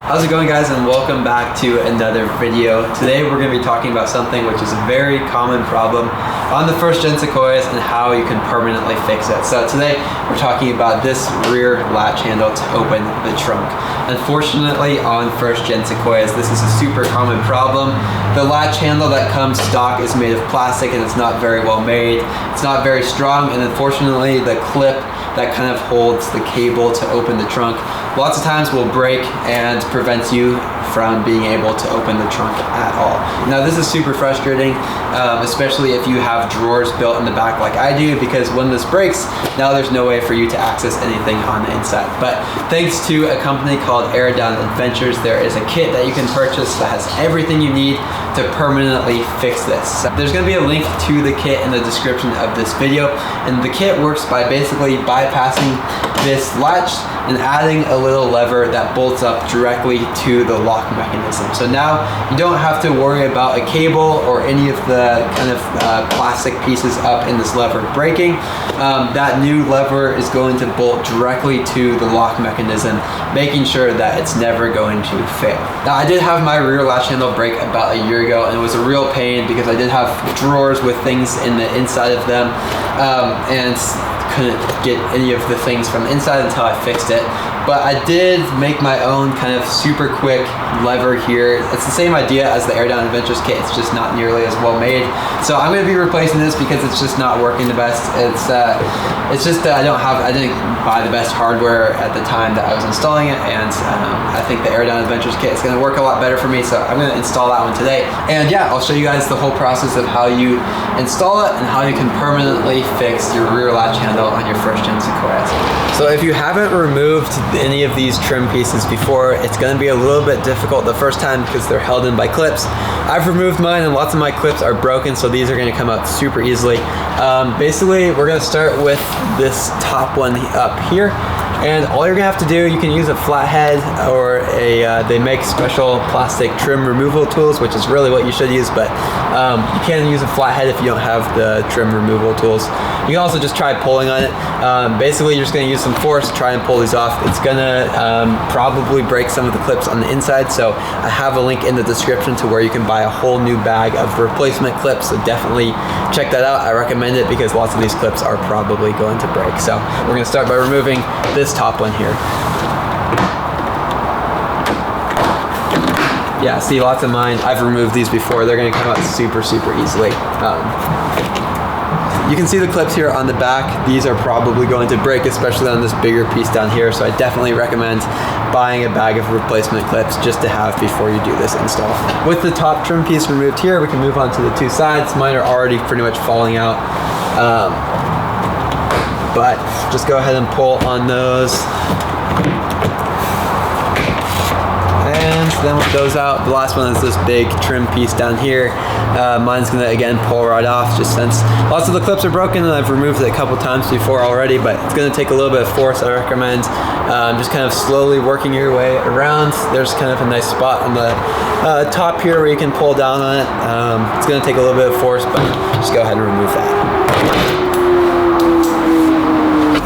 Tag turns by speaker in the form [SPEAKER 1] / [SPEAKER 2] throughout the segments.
[SPEAKER 1] How's it going, guys, and welcome back to another video. Today we're going to be talking about something which is a very common problem on the first gen Sequoias and how you can permanently fix it. So today we're talking about this rear latch handle to open the trunk. Unfortunately, on first gen Sequoias, this is a super common problem. The latch handle that comes stock is made of plastic and it's not very well made. It's not very strong, and unfortunately the clip that kind of holds the cable to open the trunk lots of times will break and prevents you from being able to open the trunk at all. Now this is super frustrating, especially if you have drawers built in the back like I do, because when this breaks, now there's no way for you to access anything on the inside. But thanks to a company called Reinstalling Everything, there is a kit that you can purchase that has everything you need to permanently fix this. So there's going to be a link to the kit in the description of this video, and the kit works by basically bypassing this latch and adding a little lever that bolts up directly to the lock mechanism. So now you don't have to worry about a cable or any of the kind of plastic pieces up in this lever breaking. That new lever is going to bolt directly to the lock mechanism, making sure that it's never going to fail. Now I did have my rear latch handle break about a year ago, and it was a real pain because I did have drawers with things in the inside of them, and couldn't get any of the things from the inside until I fixed it. But I did make my own kind of super quick lever here. It's the same idea as the Reinstalling Everything kit, it's just not nearly as well made. So I'm going to be replacing this because it's just not working the best. It's just that I didn't buy the best hardware at the time that I was installing it, and I think the Reinstalling Everything kit is going to work a lot better for me, so I'm going to install that one today. And yeah, I'll show you guys the whole process of how you install it and how you can permanently fix your rear latch handle on your first gen Sequoias. So if you haven't removed any of these trim pieces before, it's going to be a little bit difficult the first time because they're held in by clips. I've removed mine and lots of my clips are broken, so these are going to come out super easily. Basically, we're going to start with this top one up here. And all you're gonna have to do, you can use a flathead or they make special plastic trim removal tools, which is really what you should use, but you can use a flathead if you don't have the trim removal tools. You can also just try pulling on it. Basically, you're just gonna use some force, try and pull these off. It's gonna probably break some of the clips on the inside, so I have a link in the description to where you can buy a whole new bag of replacement clips, so definitely check that out. I recommend it because lots of these clips are probably going to break. So we're gonna start by removing this top one here. Yeah, see, lots of mine, I've removed these before. They're gonna come out super easily. You can see the clips here on the back. These are probably going to break, especially on this bigger piece down here, so I definitely recommend buying a bag of replacement clips just to have before you do this install. With the top trim piece removed here, we can move on to the two sides. Mine are already pretty much falling out. But just go ahead and pull on those. And then with those out, the last one is this big trim piece down here. Mine's gonna again pull right off, just since lots of the clips are broken and I've removed it a couple times before already, but it's gonna take a little bit of force. I recommend just kind of slowly working your way around. There's kind of a nice spot on the top here where you can pull down on it. It's gonna take a little bit of force, but just go ahead and remove that.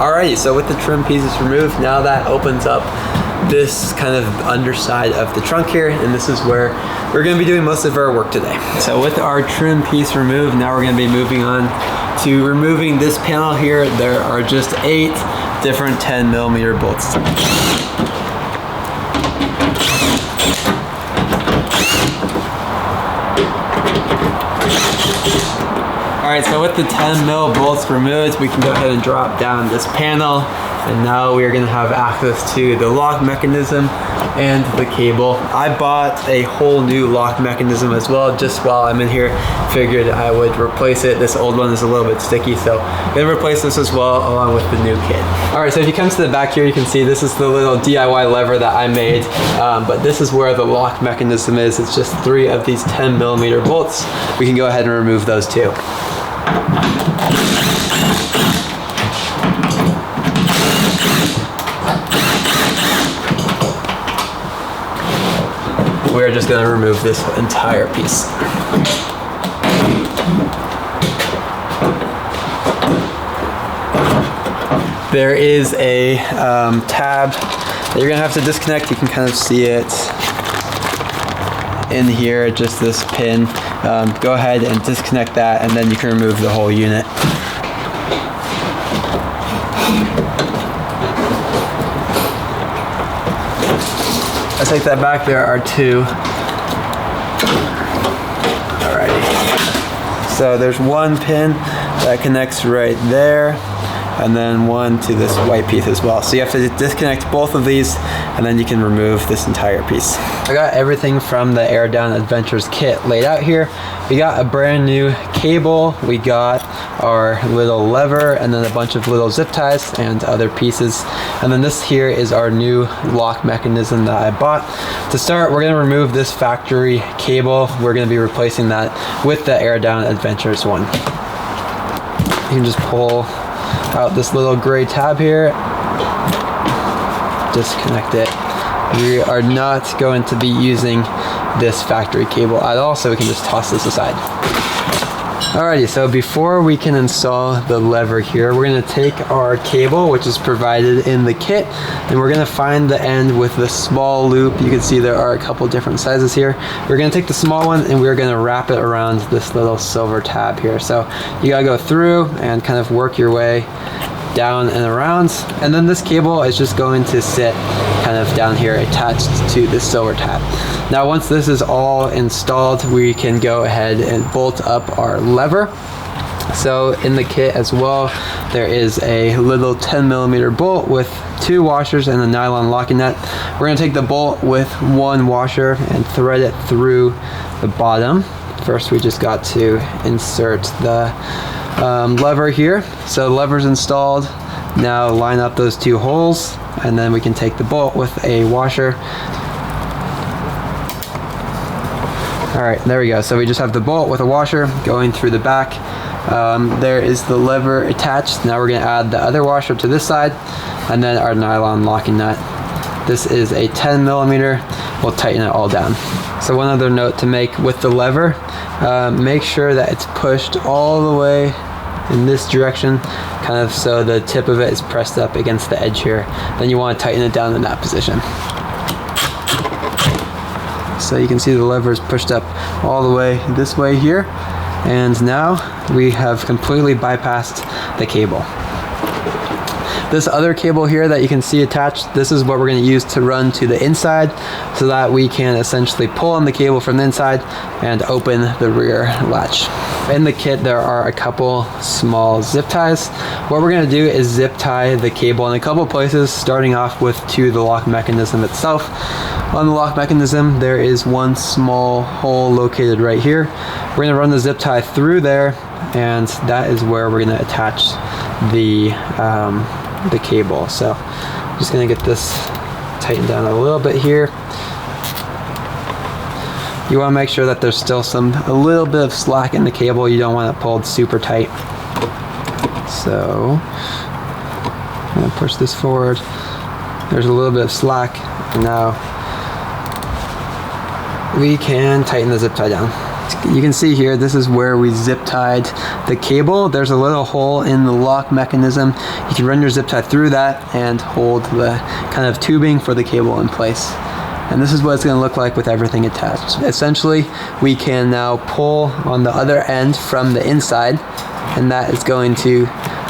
[SPEAKER 1] Alrighty, so with the trim pieces removed, now that opens up this kind of underside of the trunk here, and this is where we're going to be doing most of our work today. So with our trim piece removed, now we're going to be moving on to removing this panel here. There are just 8 different 10mm bolts. Alright, so with the 10mm bolts removed, we can go ahead and drop down this panel, and now we are going to have access to the lock mechanism and the cable. I bought a whole new lock mechanism as well just while I'm in here. Figured I would replace it. This old one is a little bit sticky, so I'm going to replace this as well along with the new kit. Alright, so if you come to the back here, you can see this is the little DIY lever that I made, but this is where the lock mechanism is. It's just 3 of these 10mm bolts. We can go ahead and remove those too. We're just going to remove this entire piece. There is a tab that you're gonna have to disconnect. You can kind of see it in here, just this pin. Go ahead and disconnect that, and then you can remove the whole unit. I take that back, there are two. Alrighty. So there's one pin that connects right there, and then one to this white piece as well. So you have to disconnect both of these, and then you can remove this entire piece. I got everything from the Air Down Adventures kit laid out here. We got a brand new cable, we got our little lever, and then a bunch of little zip ties and other pieces. And then this here is our new lock mechanism that I bought. To start, we're gonna remove this factory cable. We're gonna be replacing that with the Air Down Adventures one. You can just pull out this little gray tab here, disconnect it. We are not going to be using this factory cable at all, so we can just toss this aside. Alrighty, so before we can install the lever here, we're going to take our cable, which is provided in the kit, and we're going to find the end with the small loop. You can see there are a couple different sizes here. We're going to take the small one and we're going to wrap it around this little silver tab here. So you got to go through and kind of work your way down and around, and then this cable is just going to sit kind of down here attached to this silver tab. Now once this is all installed, we can go ahead and bolt up our lever. So in the kit as well, there is a little 10mm bolt with 2 washers and a nylon locking nut. We're going to take the bolt with 1 washer and thread it through the bottom. First, we just got to insert the lever here. So the lever's installed. Now line up those 2 holes, and then we can take the bolt with a washer. Alright, there we go. So we just have the bolt with a washer going through the back. There is the lever attached. Now we're going to add the other washer to this side, and then our nylon locking nut. This is a 10mm. We'll tighten it all down. So one other note to make with the lever, make sure that it's pushed all the way in this direction, kind of so the tip of it is pressed up against the edge here. Then you want to tighten it down in that position. So you can see the lever is pushed up all the way this way here, and now we have completely bypassed the cable. This other cable here that you can see attached, this is what we're going to use to run to the inside, so that we can essentially pull on the cable from the inside and open the rear latch. In the kit there are a couple small zip ties. What we're going to do is zip tie the cable in a couple places, starting off with to the lock mechanism itself. On the lock mechanism there is one small hole located right here. We're going to run the zip tie through there, and that is where we're going to attach the cable. So I'm just going to get this tightened down a little bit here. You want to make sure that there's still a little bit of slack in the cable. You don't want it pulled super tight. So I'm going to push this forward. There's a little bit of slack. Now we can tighten the zip tie down. You can see here, this is where we zip tied the cable. There's a little hole in the lock mechanism. You can run your zip tie through that and hold the kind of tubing for the cable in place. And this is what it's going to look like with everything attached. Essentially, we can now pull on the other end from the inside, and that is going to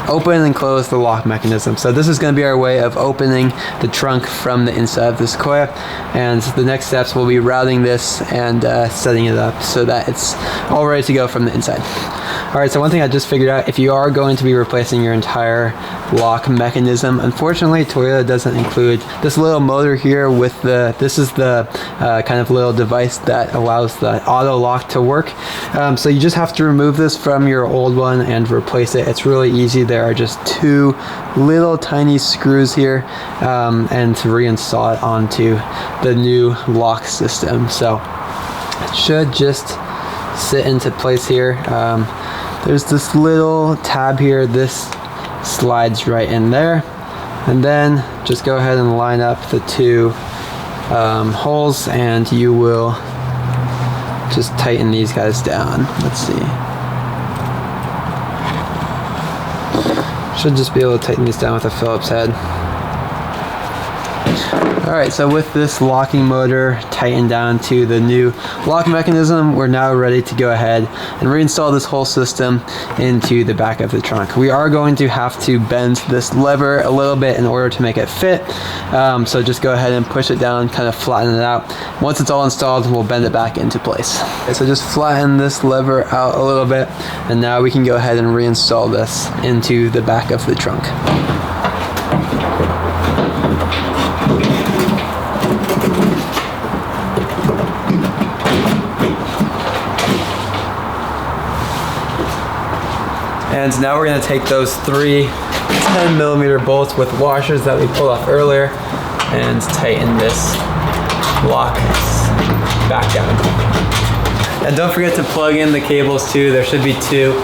[SPEAKER 1] open and close the lock mechanism. So this is going to be our way of opening the trunk from the inside of the Sequoia, and the next steps will be routing this and setting it up so that it's all ready to go from the inside. Alright, so one thing I just figured out, if you are going to be replacing your entire lock mechanism, unfortunately Toyota doesn't include this little motor here with this is the kind of little device that allows the auto lock to work. So you just have to remove this from your old one and replace it. It's really easy. There are just 2 little tiny screws here, and to reinstall it onto the new lock system. So it should just sit into place here. There's this little tab here. This slides right in there, and then just go ahead and line up the 2 holes, and you will just tighten these guys down. Let's see. Should just be able to tighten these down with a Phillips head. Alright, so with this locking motor tightened down to the new lock mechanism, we're now ready to go ahead and reinstall this whole system into the back of the trunk. We are going to have to bend this lever a little bit in order to make it fit. So just go ahead and push it down, kind of flatten it out. Once it's all installed, we'll bend it back into place. Okay, so just flatten this lever out a little bit, and now we can go ahead and reinstall this into the back of the trunk. And now we're going to take those three 10mm bolts with washers that we pulled off earlier and tighten this block back down. And don't forget to plug in the cables too. There should be two.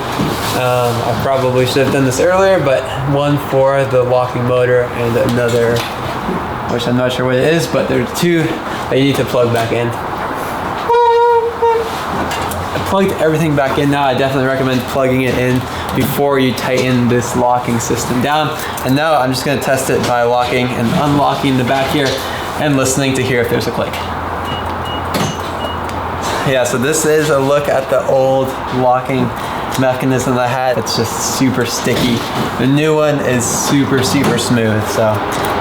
[SPEAKER 1] I probably should have done this earlier, but one for the locking motor and another, which I'm not sure what it is, but there are two that you need to plug back in. I plugged everything back in now. I definitely recommend plugging it in before you tighten this locking system down. And now I'm just going to test it by locking and unlocking the back here and listening to hear if there's a click. Yeah, so this is a look at the old locking mechanism that I had. It's just super sticky. The new one is super smooth, so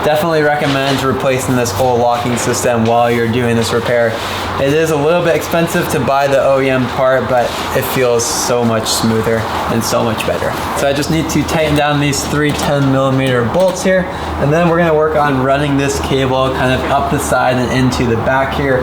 [SPEAKER 1] definitely recommend replacing this whole locking system while you're doing this repair. It is a little bit expensive to buy the OEM part, but it feels so much smoother and so much better. So I just need to tighten down these three 10mm bolts here, and then we're going to work on running this cable kind of up the side and into the back here.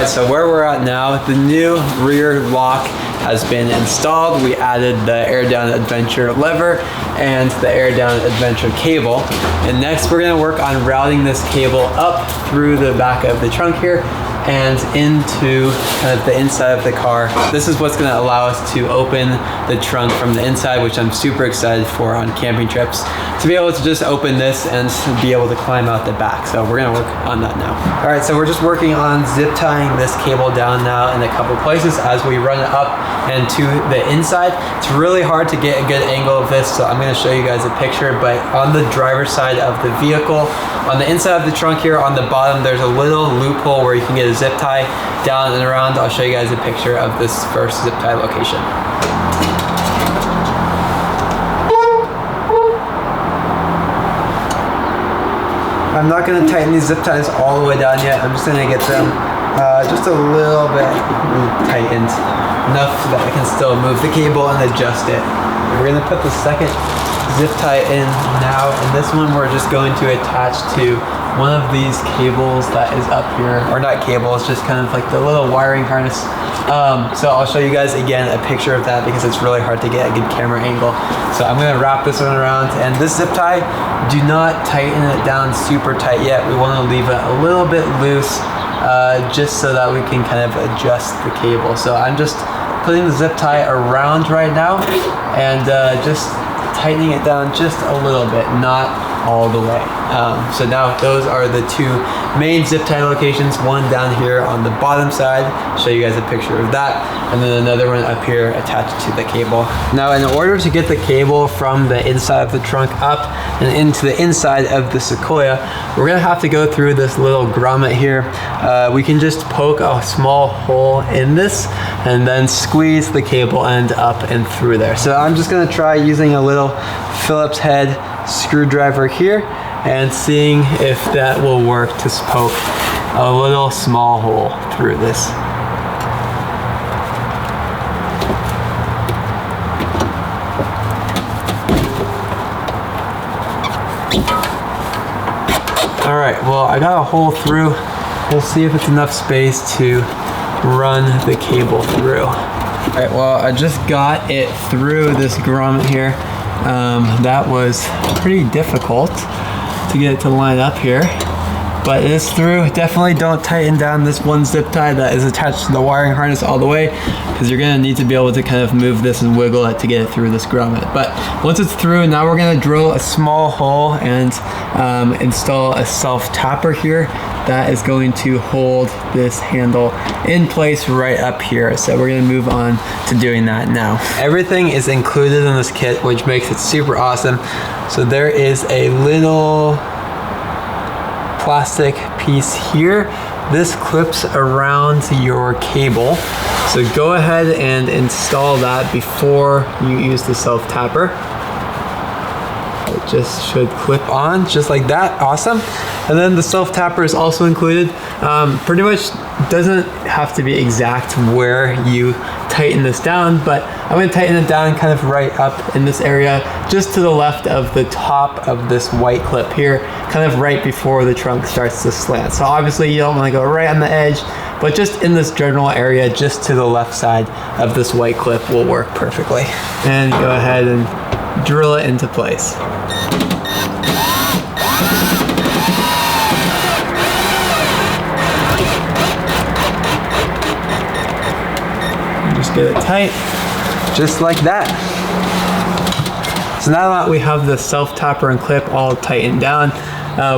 [SPEAKER 1] So where we're at now, the new rear lock has been installed. We added the Air Down Adventure lever and the Air Down Adventure cable. And next we're gonna work on routing this cable up through the back of the trunk here and into kind of the inside of the car. This is what's gonna allow us to open the trunk from the inside, which I'm super excited for on camping trips, to be able to just open this and be able to climb out the back. So we're gonna work on that now. All right, so we're just working on zip tying this cable down now in a couple places as we run it up and to the inside. It's really hard to get a good angle of this, so I'm gonna show you guys a picture, but on the driver's side of the vehicle, on the inside of the trunk here, on the bottom, there's a little loophole where you can get a zip tie down and around. I'll show you guys a picture of this first zip tie location. I'm not going to tighten these zip ties all the way down yet. I'm just going to get them just a little bit tightened, enough so that I can still move the cable and adjust it. We're going to put the second zip tie in now, and this one we're just going to attach to one of these cables that is up here, or not cable, it's just kind of like the little wiring harness. So I'll show you guys again a picture of that because it's really hard to get a good camera angle. So I'm going to wrap this one around, and this zip tie, do not tighten it down super tight yet. We want to leave it a little bit loose just so that we can kind of adjust the cable. So I'm just putting the zip tie around right now and just tightening it down just a little bit, not all the way. So now those are the two main zip tie locations, one down here on the bottom side, show you guys a picture of that, and then another one up here attached to the cable. Now in order to get the cable from the inside of the trunk up and into the inside of the Sequoia, we're gonna have to go through this little grommet here. We can just poke a small hole in this and then squeeze the cable end up and through there. So I'm just gonna try using a little Phillips head screwdriver here and seeing if that will work to poke a little small hole through this. All right, well, I got a hole through. We'll see if it's enough space to run the cable through. All right, well, I just got it through this grommet here. That was pretty difficult to get it to line up here, but it is through. Definitely don't tighten down this one zip tie that is attached to the wiring harness all the way, because you're gonna need to be able to kind of move this and wiggle it to get it through this grommet. But once it's through, now we're gonna drill a small hole and install a self-tapper here that is going to hold this handle in place right up here. So we're gonna move on to doing that now. Everything is included in this kit, which makes it super awesome. So there is a little plastic piece here. This clips around your cable. So go ahead and install that before you use the self-tapper. It just should clip on just like that. Awesome. And then the self-tapper is also included. Pretty much doesn't have to be exact where you tighten this down, but I'm gonna tighten it down kind of right up in this area, just to the left of the top of this white clip here, kind of right before the trunk starts to slant. So obviously you don't wanna go right on the edge, but just in this general area, just to the left side of this white clip will work perfectly. And go ahead and drill it into place. Just get it tight, just like that. So now that we have the self-tapper and clip all tightened down,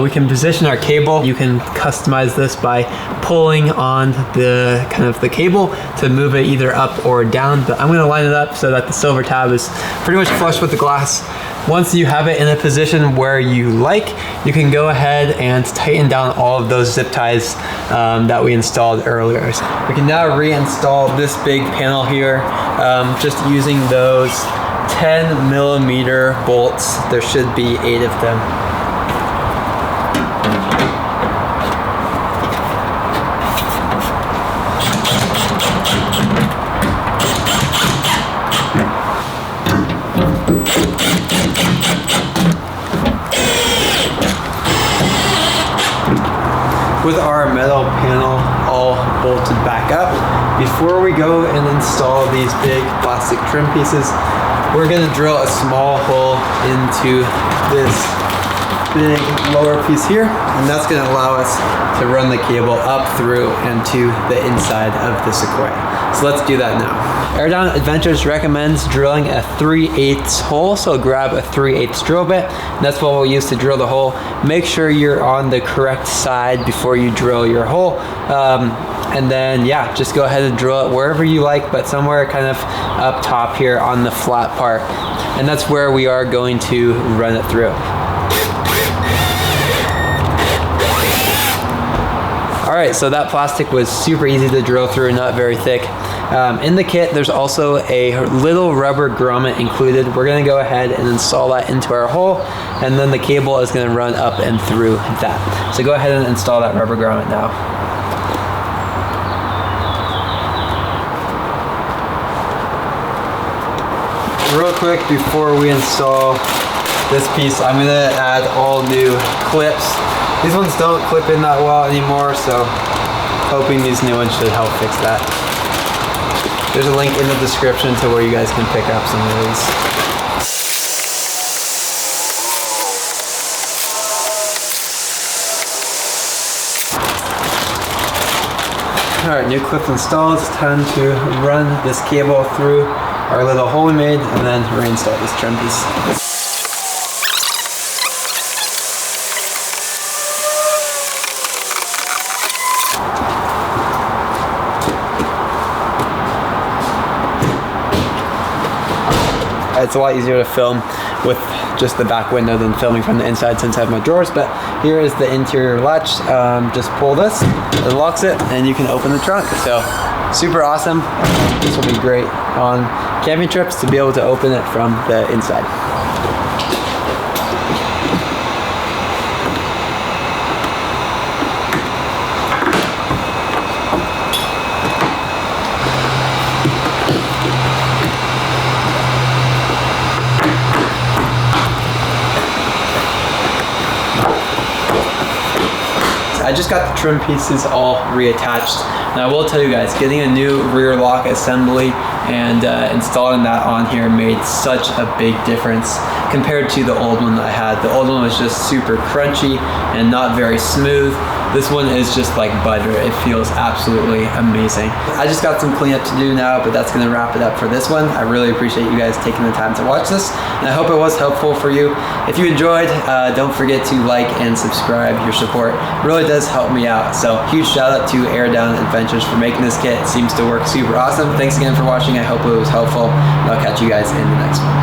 [SPEAKER 1] we can position our cable. You can customize this by pulling on the kind of the cable to move it either up or down, but I'm gonna line it up so that the silver tab is pretty much flush with the glass. Once you have it in a position where you like, you can go ahead and tighten down all of those zip ties that we installed earlier. We can now reinstall this big panel here, just using those 10mm bolts. There should be 8 of them. With our metal panel all bolted back up, before we go and install these big plastic trim pieces, we're going to drill a small hole into this big lower piece here, and that's going to allow us to run the cable up through and to the inside of the Sequoia. So let's do that now. Airdown Adventures recommends drilling a 3/8 hole, so grab a 3/8 drill bit. That's what we'll use to drill the hole. Make sure you're on the correct side before you drill your hole. And then, yeah, just go ahead and drill it wherever you like, but somewhere kind of up top here on the flat part. And that's where we are going to run it through. All right, so that plastic was super easy to drill through, not very thick. In the kit, there's also a little rubber grommet included. We're gonna go ahead and install that into our hole, and then the cable is gonna run up and through that. So go ahead and install that rubber grommet now. Real quick, before we install this piece, I'm gonna add all new clips. These ones don't clip in that well anymore, so hoping these new ones should help fix that. There's a link in the description to where you guys can pick up some of these. All right, new clip installed. It's time to run this cable through our little hole we made and then reinstall this trim piece. It's a lot easier to film with just the back window than filming from the inside since I have my drawers, but here is the interior latch. Just pull this, it locks it, and you can open the trunk. So super awesome. This will be great on camping trips to be able to open it from the inside. I just got the trim pieces all reattached, and I will tell you guys, getting a new rear lock assembly and installing that on here made such a big difference compared to the old one that I had. The old one was just super crunchy and not very smooth, This one is just like butter. It feels absolutely amazing. I just got some cleanup to do now, but that's gonna wrap it up for this one. I really appreciate you guys taking the time to watch this, and I hope it was helpful for you. If you enjoyed, don't forget to like and subscribe. Your support really does help me out. So huge shout out to Air Down Adventures for making this kit. It seems to work super awesome. Thanks again for watching. I hope it was helpful, and I'll catch you guys in the next one.